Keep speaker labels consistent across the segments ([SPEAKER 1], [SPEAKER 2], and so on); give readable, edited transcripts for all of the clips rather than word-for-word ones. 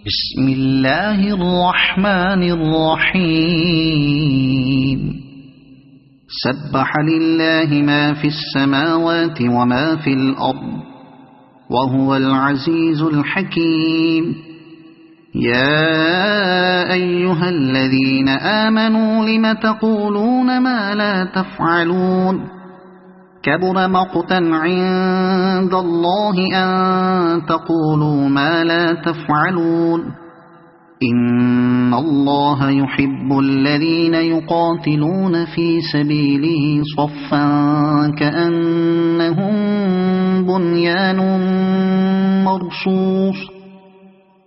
[SPEAKER 1] بسم الله الرحمن الرحيم سبح لله ما في السماوات وما في الأرض وهو العزيز الحكيم يا أيها الذين آمنوا لم تقولون ما لا تفعلون كبر مقتا عند الله أن تقولوا ما لا تفعلون إن الله يحب الذين يقاتلون في سبيله صفا كأنهم بنيان مرصوص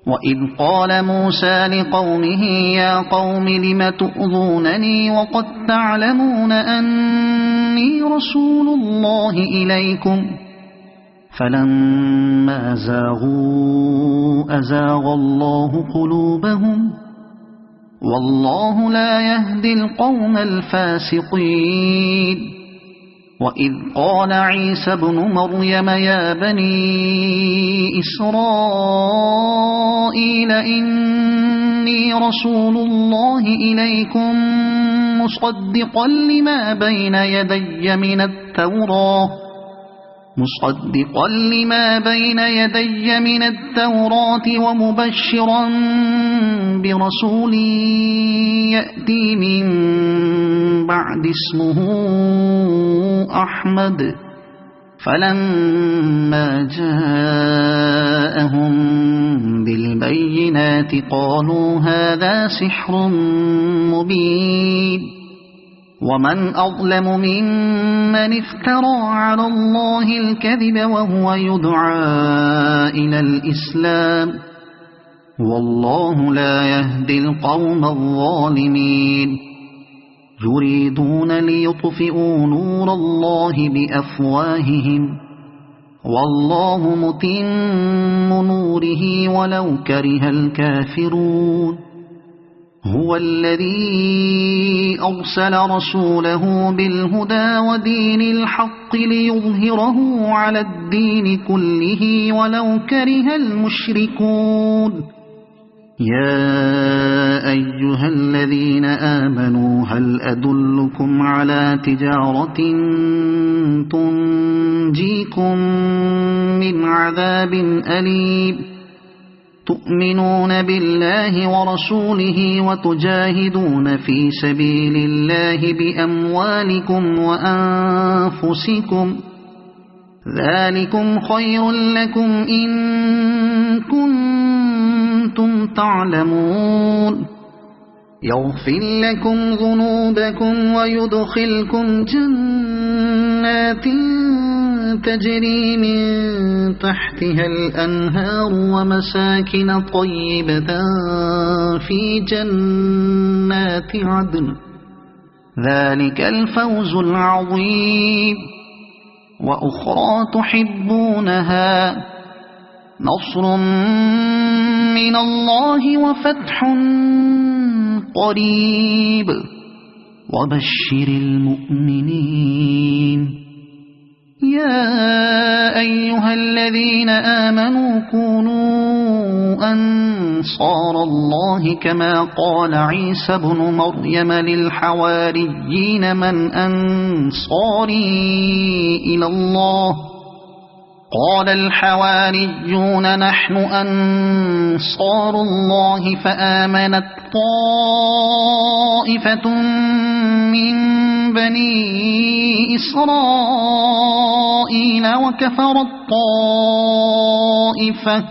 [SPEAKER 1] وإذ قال موسى لقومه يا قوم لم تؤذونني وقد تعلمون أني رسول الله إليكم فلما زاغوا أزاغ الله قلوبهم والله لا يهدي القوم الفاسقين وإذ قال عيسى ابن مريم يا بني إسرائيل إني رسول الله إليكم مصدقا لما بين يدي من التوراة ومبشرا برسول يأتي من بعد اسمه أحمد فلما جاءهم بالبينات قالوا هذا سحر مبين ومن أظلم ممن افترى على الله الكذب وهو يدعى إلى الإسلام والله لا يهدي القوم الظالمين يريدون ليطفئوا نور الله بأفواههم والله متم نوره ولو كره الكافرون هو الذي أرسل رسوله بالهدى ودين الحق ليظهره على الدين كله ولو كره المشركون يا أيها الذين آمنوا هل أدلكم على تجارة تنجيكم من عذاب أليم تؤمنون بالله ورسوله وتجاهدون في سبيل الله بأموالكم وأنفسكم ذلكم خير لكم إن كنتم تعلمون يغفر لكم ذنوبكم ويدخلكم جنات تجري من تحتها الأنهار ومساكن طيبة في جنات عدن ذلك الفوز العظيم وأخرى تحبونها نصر من الله وفتح قريب وبشر المؤمنين يا أيها الذين آمنوا كونوا أنصار الله كما قال عيسى ابن مريم للحواريين من أنصاري إلى الله قال الحواريون نحن أنصار الله فآمنت طائفة من بني إسرائيل وكفرت طائفة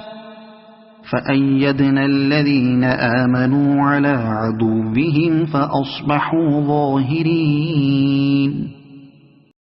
[SPEAKER 1] فأيدنا الذين آمنوا على عدوهم فأصبحوا ظاهرين